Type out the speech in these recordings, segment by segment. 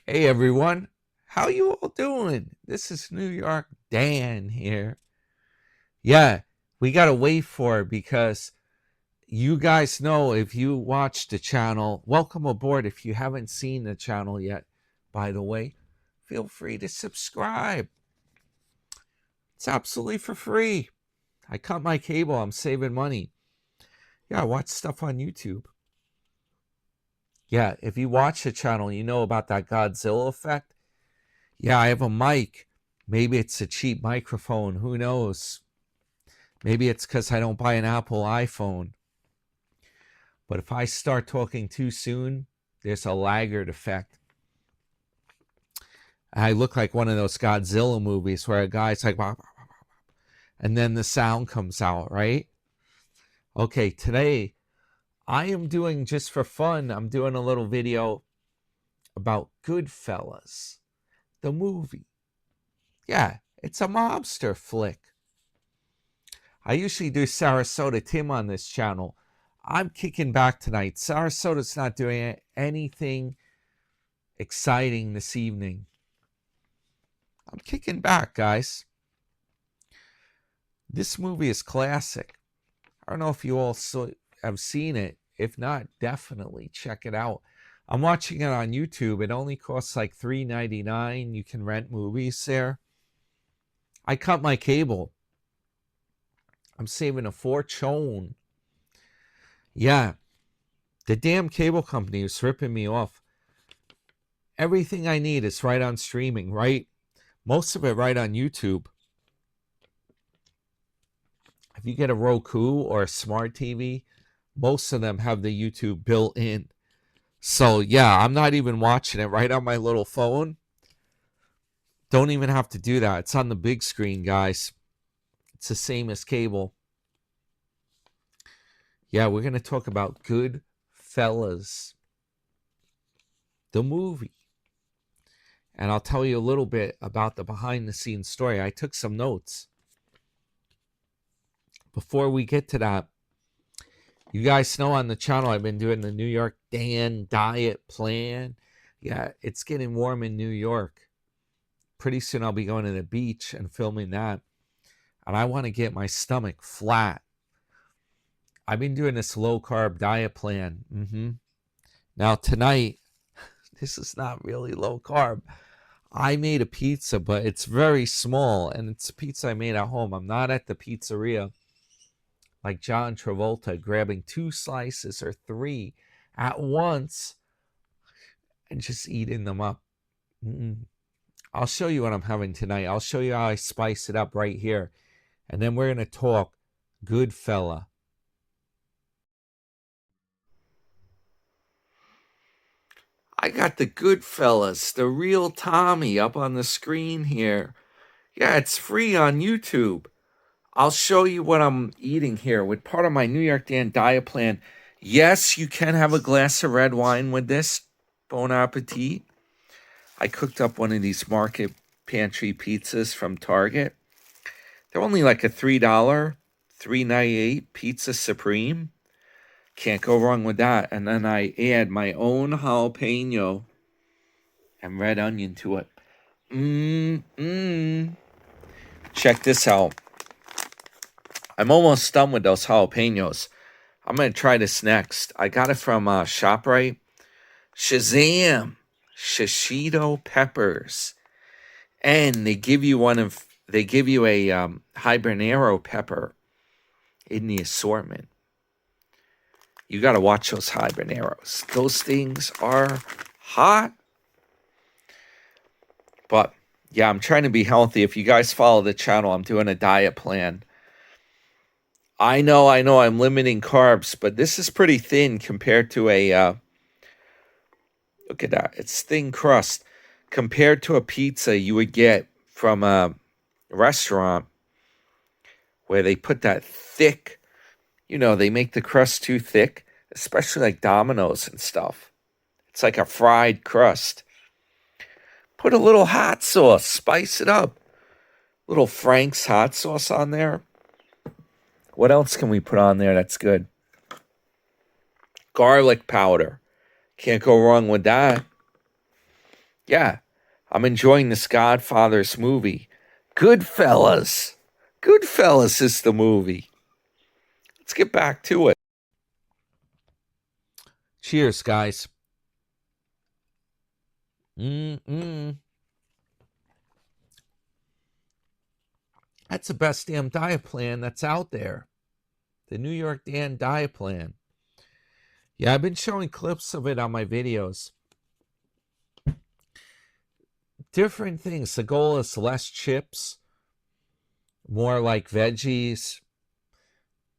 Hey everyone, how you all doing? This is New York Dan here. Yeah, we gotta wait for it because you guys know if you watch the channel, welcome aboard. If you haven't seen the channel yet, by the way, feel free to subscribe. It's absolutely for free. I cut my cable, I'm saving money. Yeah, I watch stuff on YouTube. Yeah, if you watch the channel, you know about that Godzilla effect. Yeah, I have a mic. Maybe it's a cheap microphone. Who knows? Maybe it's because I don't buy an Apple iPhone. But if I start talking too soon, there's a laggard effect. I look like one of those Godzilla movies where a guy's like, and then the sound comes out, right? Okay, today I am doing, just for fun, I'm doing a little video about Goodfellas, the movie. Yeah, it's a mobster flick. I usually do Sarasota Tim on this channel. I'm kicking back tonight. Sarasota's not doing anything exciting this evening. I'm kicking back, guys. This movie is classic. I don't know if you all have seen it. If not, definitely check it out. I'm watching it on YouTube. It only costs like $3.99. You can rent movies there. I cut my cable. I'm saving a fortune. Yeah, the damn cable company is ripping me off. Everything I need is right on streaming, right? Most of it right on YouTube. If you get a Roku or a smart TV, most of them have the YouTube built in. So yeah, I'm not even watching it right on my little phone. Don't even have to do that. It's on the big screen, guys. It's the same as cable. Yeah, we're going to talk about Goodfellas, the movie. And I'll tell you a little bit about the behind the scenes story. I took some notes. Before we get to that, you guys know on the channel I've been doing the New York Dan diet plan. Yeah, it's getting warm in New York. Pretty soon I'll be going to the beach and filming that. And I want to get my stomach flat. I've been doing this low carb diet plan. Now tonight, this is not really low carb. I made a pizza, but it's very small, and it's a pizza I made at home. I'm not at the pizzeria like John Travolta grabbing 2 slices or 3 at once and just eating them up. I'll show you what I'm having tonight. I'll show you how I spice it up right here. And then we're going to talk Goodfella. I got the Goodfellas, the real Tommy, up on the screen here. Yeah, it's free on YouTube. I'll show you what I'm eating here with part of my New York Dan diet plan. Yes, you can have a glass of red wine with this. Bon appetit. I cooked up one of these market pantry pizzas from Target. They're only like a $3, $3.98 pizza supreme. Can't go wrong with that. And then I add my own jalapeno and red onion to it. Check this out. I'm almost done with those jalapenos. I'm going to try this next. I got it from ShopRite. Shazam! Shishito peppers. And they give you a habanero pepper in the assortment. You got to watch those habaneros. Those things are hot. But yeah, I'm trying to be healthy. If you guys follow the channel, I'm doing a diet plan. I know I'm limiting carbs, but this is pretty thin compared to a, look at that. It's thin crust compared to a pizza you would get from a restaurant where they put that thick, they make the crust too thick, especially like Domino's and stuff. It's like a fried crust. Put a little hot sauce, spice it up. Little Frank's hot sauce on there. What else can we put on there that's good? Garlic powder. Can't go wrong with that. Yeah, I'm enjoying this Godfather's movie. Goodfellas. Goodfellas is the movie. Let's get back to it. Cheers, guys. Mm-mm. That's the best damn diet plan that's out there. The New York Dan diet plan. Yeah, I've been showing clips of it on my videos. Different things. The goal is less chips, more like veggies,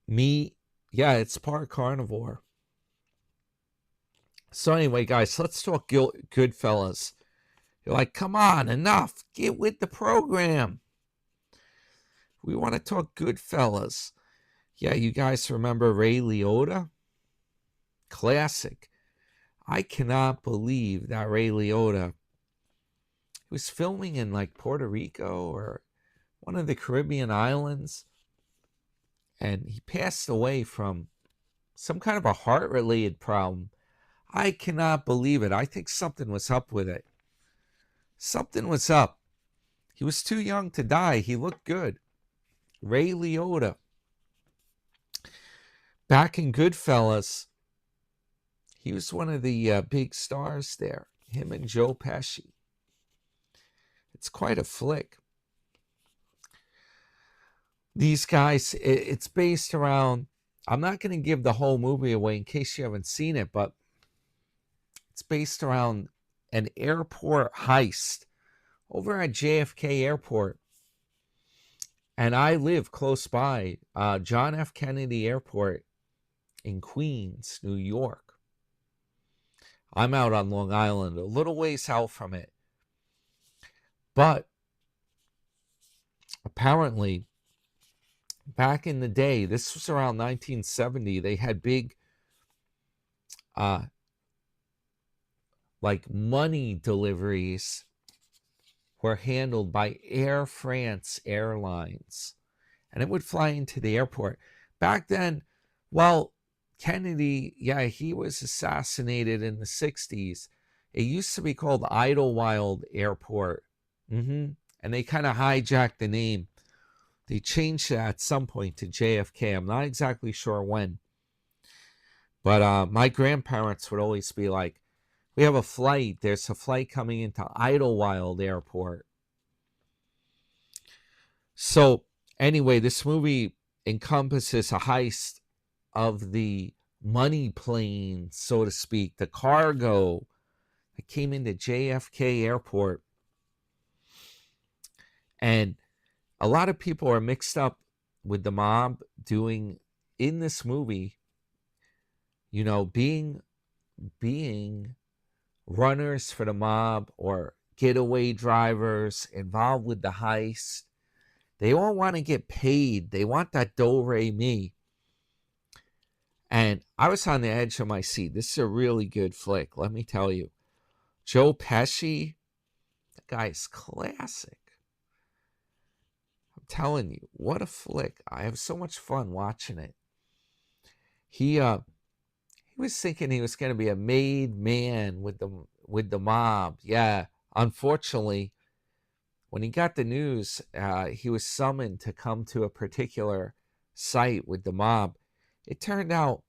meat. Yeah, it's part carnivore. So anyway, guys, let's talk Goodfellas. You're like, come on, enough. Get with the program. We want to talk Goodfellas. Yeah, you guys remember Ray Liotta? Classic. I cannot believe that Ray Liotta was filming in like Puerto Rico or one of the Caribbean islands, and he passed away from some kind of a heart-related problem. I cannot believe it. I think something was up with it. Something was up. He was too young to die. He looked good. Ray Liotta. Back in Goodfellas, he was one of the big stars there. Him and Joe Pesci. It's quite a flick. These guys, it's based around, I'm not going to give the whole movie away in case you haven't seen it, but it's based around an airport heist over at JFK Airport. And I live close by John F. Kennedy Airport in Queens, New York. I'm out on Long Island, a little ways out from it. But apparently, back in the day, this was around 1970, they had big like money deliveries were handled by Air France Airlines, and it would fly into the airport. Back then, well, Kennedy, yeah, he was assassinated in the 60s. It used to be called Idlewild Airport. And they kind of hijacked the name. They changed that at some point to JFK. I'm not exactly sure when. But my grandparents would always be like, we have a flight. There's a flight coming into Idlewild Airport. So anyway, this movie encompasses a heist of the money plane, so to speak, the cargo that came into JFK Airport. And a lot of people are mixed up with the mob doing in this movie, you know, being runners for the mob or getaway drivers involved with the heist. They all want to get paid. They want that do-re-mi. And I was on the edge of my seat. This is a really good flick, let me tell you. Joe Pesci, the guy's classic. I'm telling you, what a flick. I have so much fun watching it. He was thinking he was going to be a made man with the mob. Yeah, unfortunately, when he got the news, he was summoned to come to a particular site with the mob. It turned out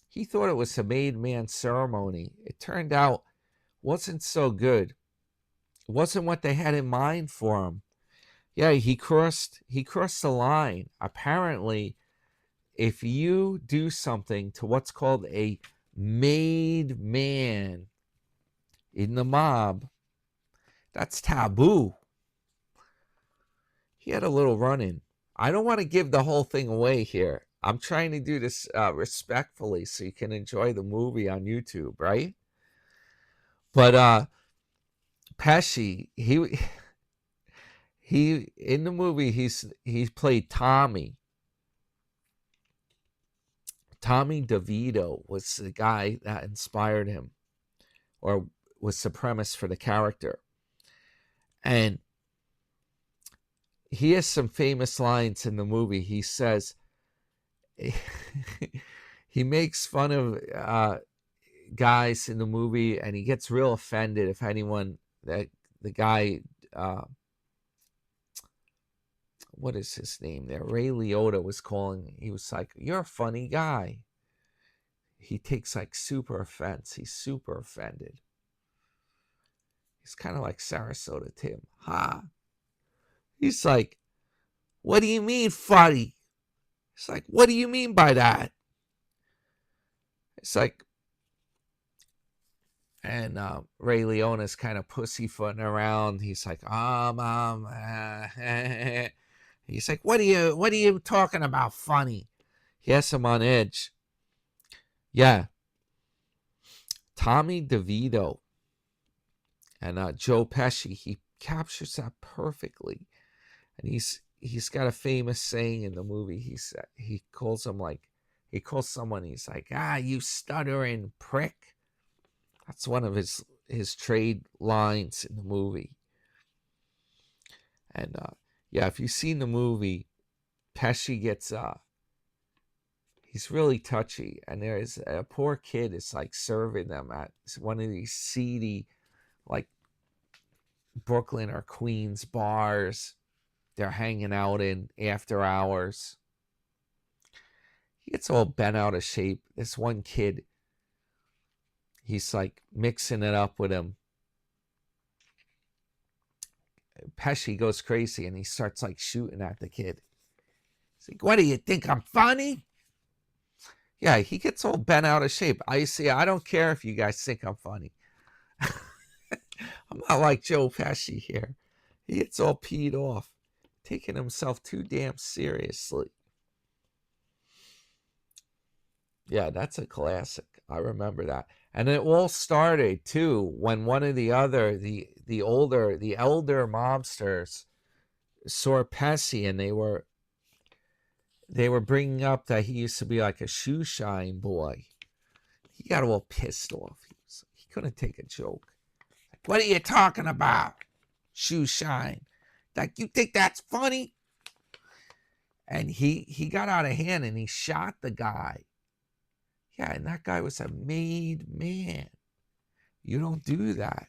he thought it was a made man ceremony. It turned out wasn't so good. It wasn't what they had in mind for him. Yeah, he crossed the line. Apparently, if you do something to what's called a made man in the mob, that's taboo. He had a little run-in. I don't want to give the whole thing away here. I'm trying to do this respectfully so you can enjoy the movie on YouTube, right? But Pesci, he in the movie he's played Tommy. Tommy DeVito was the guy that inspired him, or was the premise for the character. And he has some famous lines in the movie. He says, he makes fun of, guys in the movie, and he gets real offended if anyone that the guy, what is his name there? Ray Liotta was calling. He was like, "You're a funny guy." He takes like super offense. He's super offended. He's kind of like Sarasota Tim. Ha! He's like, "What do you mean funny?" It's like, "What do you mean by that?" It's like, and Ray Liotta's kind of pussyfooting around. He's like, he's like, what are you talking about funny? He has him on edge. Yeah. Tommy DeVito and Joe Pesci, he captures that perfectly. And he's got a famous saying in the movie. He calls someone, he's like, you stuttering prick. That's one of his trade lines in the movie. And yeah, if you've seen the movie, Pesci gets he's really touchy, and there's a poor kid is like serving them at one of these seedy, like Brooklyn or Queens bars they're hanging out in after hours. He gets all bent out of shape. This one kid, he's like mixing it up with him. Pesci goes crazy and he starts like shooting at the kid. He's like, "What do you think? I'm funny?" Yeah, he gets all bent out of shape. I don't care if you guys think I'm funny. I'm not like Joe Pesci here. He gets all peed off, taking himself too damn seriously. Yeah, that's a classic. I remember that. And it all started too when one of the elder mobsters saw Pesci, and they were bringing up that he used to be like a shoe shine boy. He got all pissed off. He couldn't take a joke. Like, "What are you talking about? Shoe shine. Like, you think that's funny?" And he got out of hand and he shot the guy. Yeah, and that guy was a made man. You don't do that.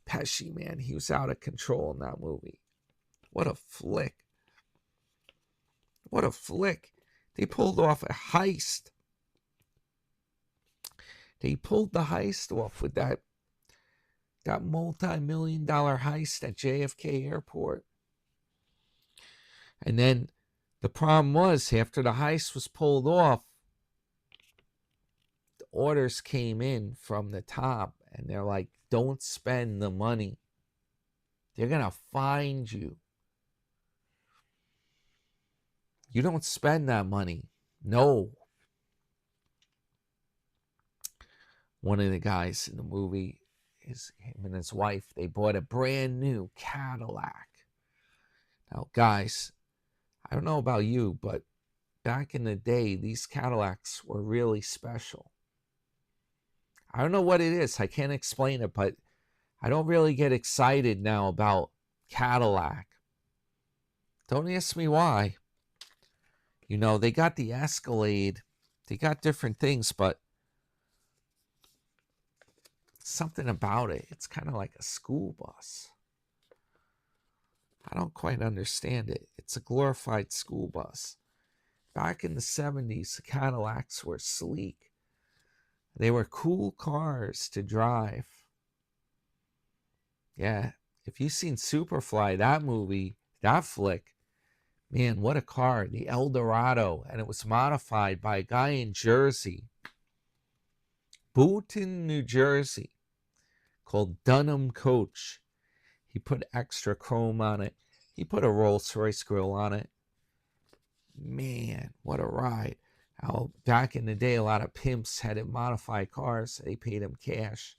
Pesci, man, he was out of control in that movie. What a flick. What a flick. They pulled off a heist. They pulled the heist off with that multi-million-dollar heist at JFK Airport. And then the problem was, after the heist was pulled off, the orders came in from the top, and they're like, "Don't spend the money. They're going to find you. You don't spend that money." No. One of the guys in the movie, him and his wife, they bought a brand new Cadillac. Now, guys, I don't know about you, but back in the day, these Cadillacs were really special. I don't know what it is. I can't explain it, but I don't really get excited now about Cadillac. Don't ask me why. You know, they got the Escalade. They got different things, but something about it. It's kind of like a school bus. I don't quite understand it. It's a glorified school bus. Back in the 70s, the Cadillacs were sleek. They were cool cars to drive. Yeah, if you've seen Superfly, that movie, that flick, man, what a car. The Eldorado. And it was modified by a guy in Jersey, Boonton, New Jersey, called Dunham Coach. He put extra chrome on it. He put a Rolls-Royce grill on it. Man, what a ride. How back in the day, a lot of pimps had to modify cars. They paid him cash.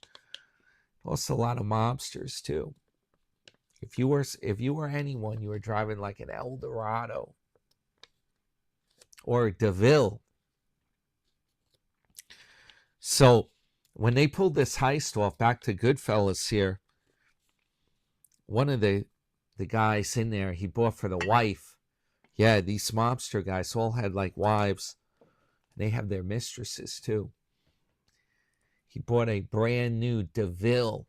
Also, a lot of mobsters, too. If you were anyone, you were driving like an Eldorado or a DeVille. So when they pulled this heist off, back to Goodfellas here, one of the guys in there, he bought for the wife. Yeah, these mobster guys all had like wives. They have their mistresses too. He bought a brand new DeVille,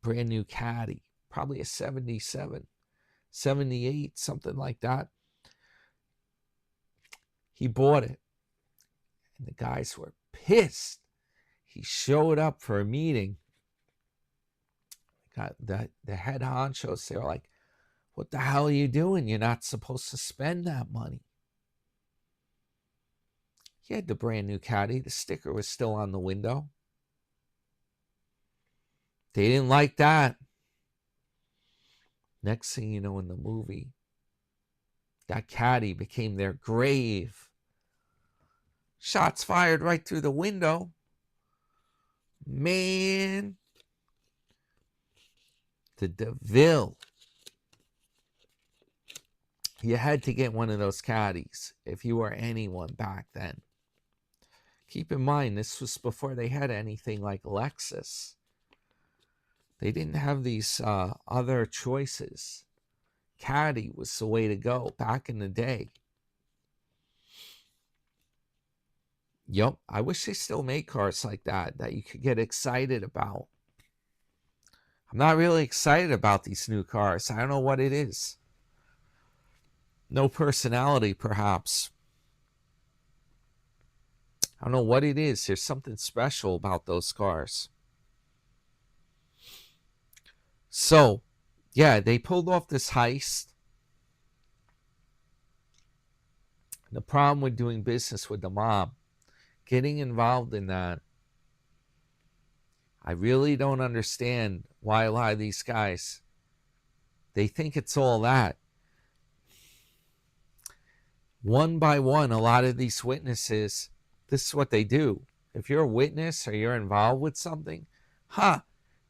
brand new caddy, probably a 77, 78, something like that. He bought it, and the guys were pissed. He showed up for a meeting. Got the head honchos, they're like, what the hell are you doing? You're not supposed to spend that money. He had the brand new caddy. The sticker was still on the window. They didn't like that. Next thing you know, in the movie, that caddy became their grave. Shots fired right through the window. Man. The DeVille. You had to get one of those caddies if you were anyone back then. Keep in mind, this was before they had anything like Lexus. They didn't have these other choices. Caddy was the way to go back in the day. Yup, I wish they still made cars like that you could get excited about. I'm not really excited about these new cars. I don't know what it is. No personality, perhaps. I don't know what it is. There's something special about those cars. So, yeah, they pulled off this heist. The problem with doing business with the mob, getting involved in that, I really don't understand why a lot of these guys, they think it's all that. One by one, a lot of these witnesses, this is what they do. If you're a witness or you're involved with something,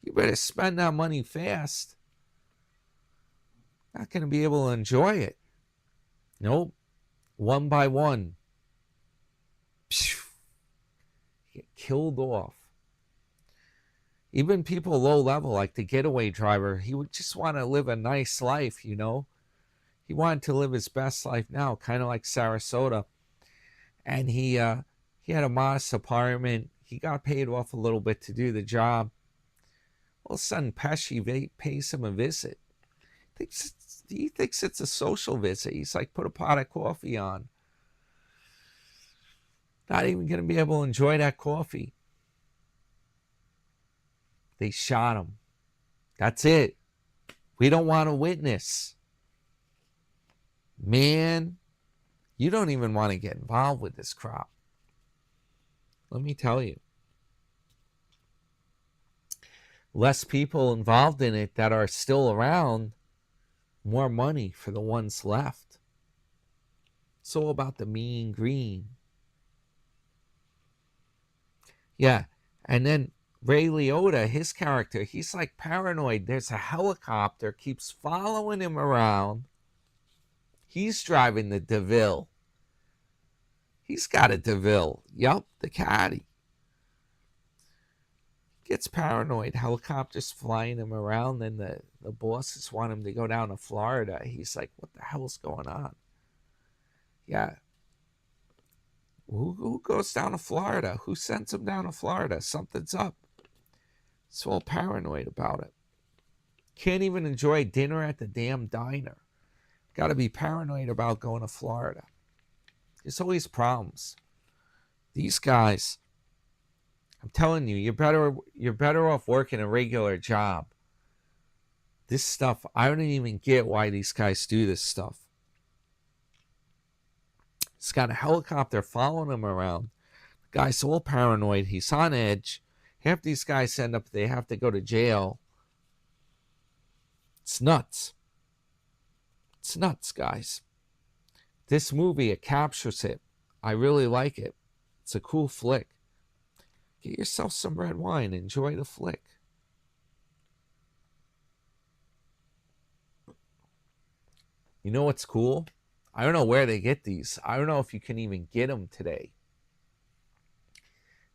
you better spend that money fast. Not going to be able to enjoy it. Nope. One by one. Get killed off. Even people low level, like the getaway driver, he would just want to live a nice life, you know. He wanted to live his best life now, kind of like Sarasota. And he had a modest apartment. He got paid off a little bit to do the job. All of a sudden, Pesci pays him a visit. He thinks it's a social visit. He's like, put a pot of coffee on. Not even going to be able to enjoy that coffee. They shot him. That's it. We don't want a witness. Man, you don't even want to get involved with this crop. Let me tell you. Less people involved in it that are still around, more money for the ones left. It's all about the mean green. Yeah, and then Ray Liotta, his character, he's like paranoid. There's a helicopter, keeps following him around. He's driving the DeVille. He's got a DeVille. Yup, the caddy. Gets paranoid. Helicopters flying him around. Then the bosses want him to go down to Florida. He's like, what the hell's going on? Yeah. Who goes down to Florida? Who sends him down to Florida? Something's up. It's all paranoid about it. Can't even enjoy dinner at the damn diner. Got to be paranoid about going to Florida. There's always problems. These guys, I'm telling you, you're better off working a regular job. This stuff, I don't even get why these guys do this stuff. He's got a helicopter following him around. The guy's all paranoid. He's on edge. Half these guys they have to go to jail. It's nuts. It's nuts, guys. This movie, it captures it. I really like it. It's a cool flick. Get yourself some red wine. Enjoy the flick. You know what's cool? I don't know where they get these. I don't know if you can even get them today.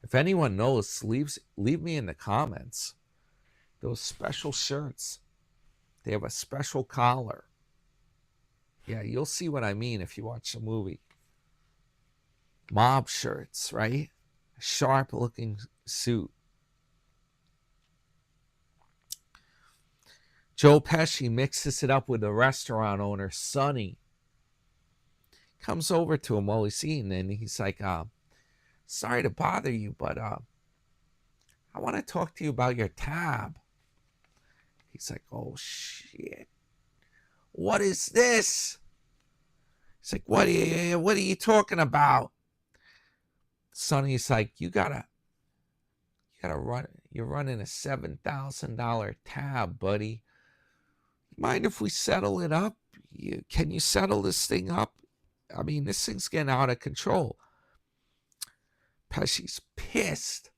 If anyone knows, leave me in the comments. Those special shirts. They have a special collar. Yeah, you'll see what I mean if you watch the movie. Mob shirts, right? Sharp looking suit. Joe Pesci mixes it up with the restaurant owner, Sonny. Comes over to him while he's eating, and he's like, sorry to bother you, but I want to talk to you about your tab. He's like, oh, shit. What is this? He's like, what are you talking about? Sonny's like, you gotta run. You're running a $7,000 tab, buddy. Mind if we settle it up? Can you settle this thing up? I mean, this thing's getting out of control. Pesci's pissed.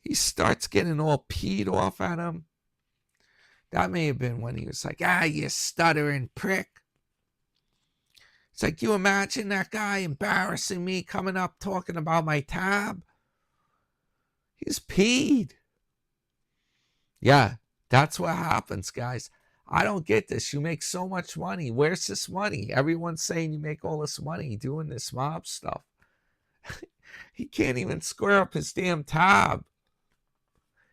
He starts getting all peed off at him. That may have been when he was like, you stuttering prick. It's like, you imagine that guy embarrassing me, coming up talking about my tab? He's peed. Yeah, that's what happens, guys. I don't get this. You make so much money. Where's this money? Everyone's saying you make all this money doing this mob stuff. He can't even square up his damn tab.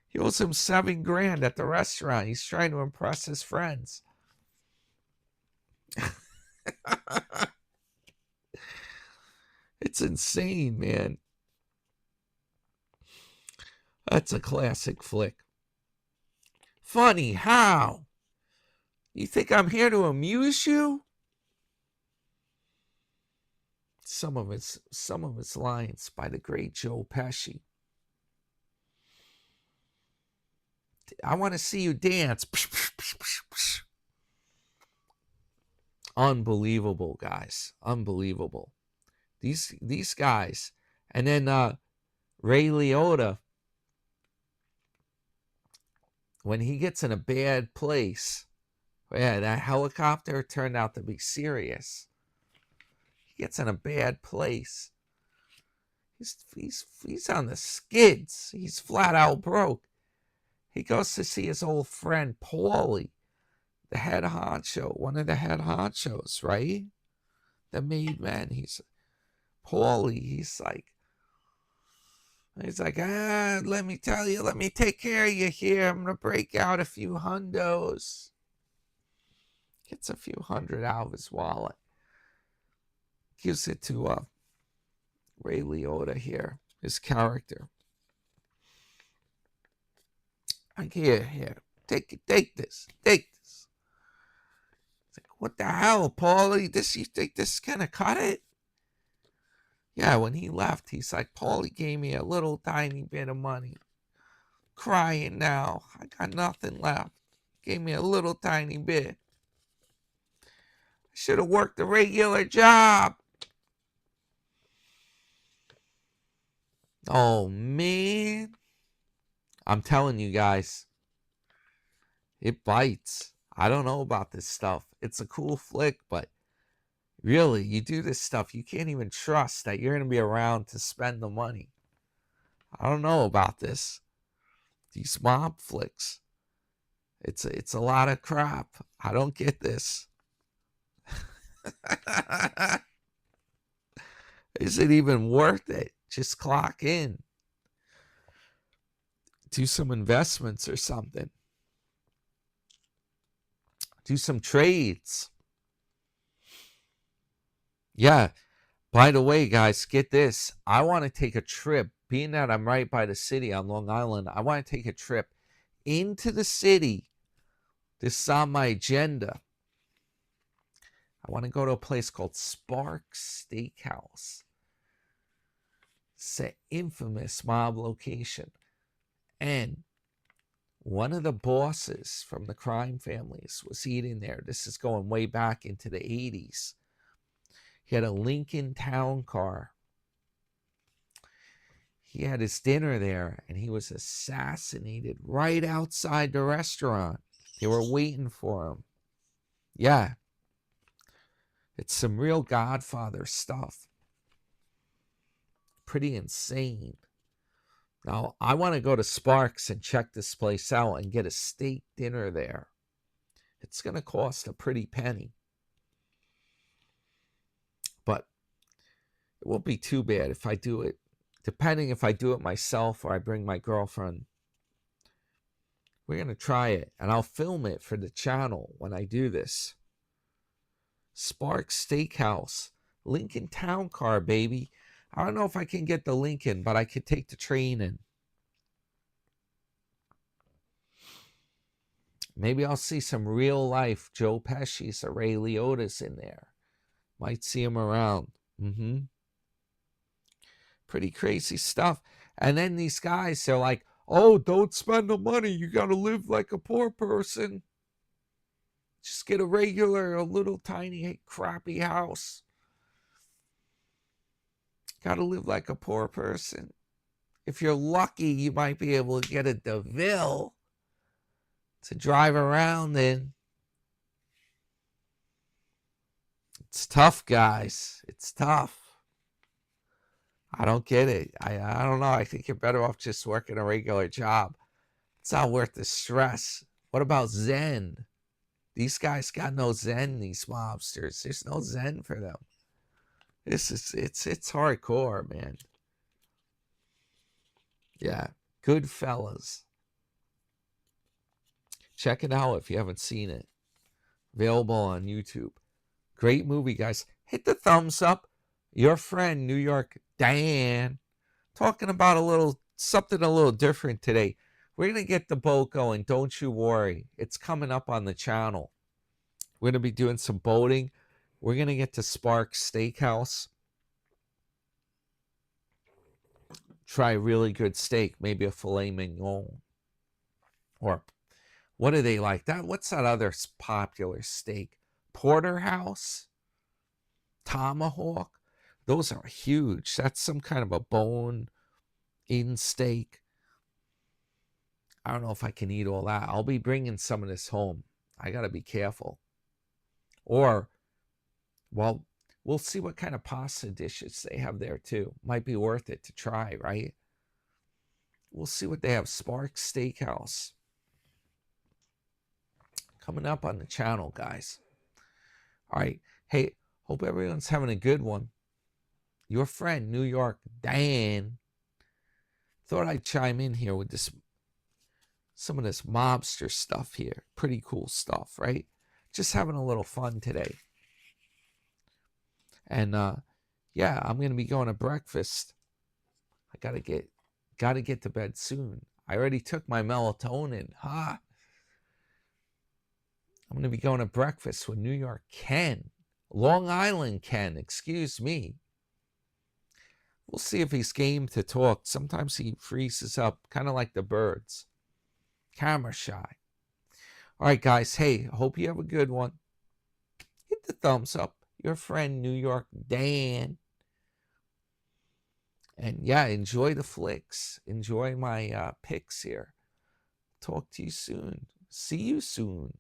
He owes him $7,000 at the restaurant. He's trying to impress his friends. It's insane, man. That's a classic flick. Funny, how? You think I'm here to amuse you? Some of its lines by the great Joe Pesci. I want to see you dance. Unbelievable, guys. Unbelievable. These guys. And then Ray Liotta, when he gets in a bad place, that helicopter turned out to be serious. He gets in a bad place. He's on the skids. He's flat out broke. He goes to see his old friend Paulie, the head honcho, one of the head honchos, right? The made man. He's Paulie. He's like, let me tell you, let me take care of you here. I'm gonna break out a few hundos. Gets a few hundred out of his wallet. Gives it to Ray Liotta here, his character. Like, here, take this. It's like, what the hell, Paulie? You think this is gonna cut it? Yeah, when he left, he's like, Paulie gave me a little tiny bit of money. Crying now. I got nothing left. Gave me a little tiny bit. I should have worked a regular job. Oh, man. I'm telling you guys, it bites. I don't know about this stuff. It's a cool flick, but really, you do this stuff, you can't even trust that you're going to be around to spend the money. I don't know about this. These mob flicks. It's a lot of crap. I don't get this. Is it even worth it? Just clock in. Do some investments or something. Do some trades. Yeah. By the way, guys, get this. I want to take a trip. Being that I'm right by the city on Long Island, I want to take a trip into the city. This is on my agenda. I want to go to a place called Sparks Steakhouse. It's an infamous mob location. And one of the bosses from the crime families was eating there. This is going way back into the 80s. He had a Lincoln Town Car. He had his dinner there, and he was assassinated right outside the restaurant. They were waiting for him. Yeah. It's some real Godfather stuff. Pretty insane. Now, I want to go to Sparks and check this place out and get a steak dinner there. It's going to cost a pretty penny. But it won't be too bad if I do it Depending if I do it myself or I bring my girlfriend. We're going to try it, and I'll film it for the channel when I do this. Sparks Steakhouse. Lincoln Town Car, baby. I don't know if I can get the Lincoln, but I could take the train in. Maybe I'll see some real life Joe Pesci or Ray Liotta's in there. Might see him around. Pretty crazy stuff. And then these guys, they're like, oh, don't spend the money. You got to live like a poor person. Just get a little tiny, crappy house. Got to live like a poor person. If you're lucky, you might be able to get a DeVille to drive around in. It's tough, guys. It's tough. I don't get it. I don't know. I think you're better off just working a regular job. It's not worth the stress. What about Zen? These guys got no Zen, these mobsters. There's no Zen for them. It's hardcore, man. Yeah. Goodfellas. Check it out if you haven't seen it. Available on YouTube. Great movie, guys. Hit the thumbs up. Your friend, New York Dan, talking about something a little different today. We're going to get the boat going. Don't you worry. It's coming up on the channel. We're going to be doing some boating. We're going to get to Sparks Steakhouse. Try really good steak. Maybe a filet mignon. Or what do they like? What's that other popular steak? Porterhouse? Tomahawk? Those are huge. That's some kind of a bone-in steak. I don't know if I can eat all that. I'll be bringing some of this home. I got to be careful. Or, well, we'll see what kind of pasta dishes they have there too. Might be worth it to try, right? We'll see what they have. Sparks Steakhouse. Coming up on the channel, guys. All right. Hey, hope everyone's having a good one. Your friend, New York Dan, thought I'd chime in here with some of this mobster stuff here. Pretty cool stuff, right? Just having a little fun today. And yeah, I'm gonna be going to breakfast. I gotta get to bed soon. I already took my melatonin. I'm gonna be going to breakfast with New York Ken. Long Island Ken, excuse me. We'll see if he's game to talk. Sometimes he freezes up, kind of like the birds. Camera shy. All right, guys. Hey, hope you have a good one. Hit the thumbs up. Your friend, New York Dan. And yeah, enjoy the flicks. Enjoy my picks here. Talk to you soon. See you soon.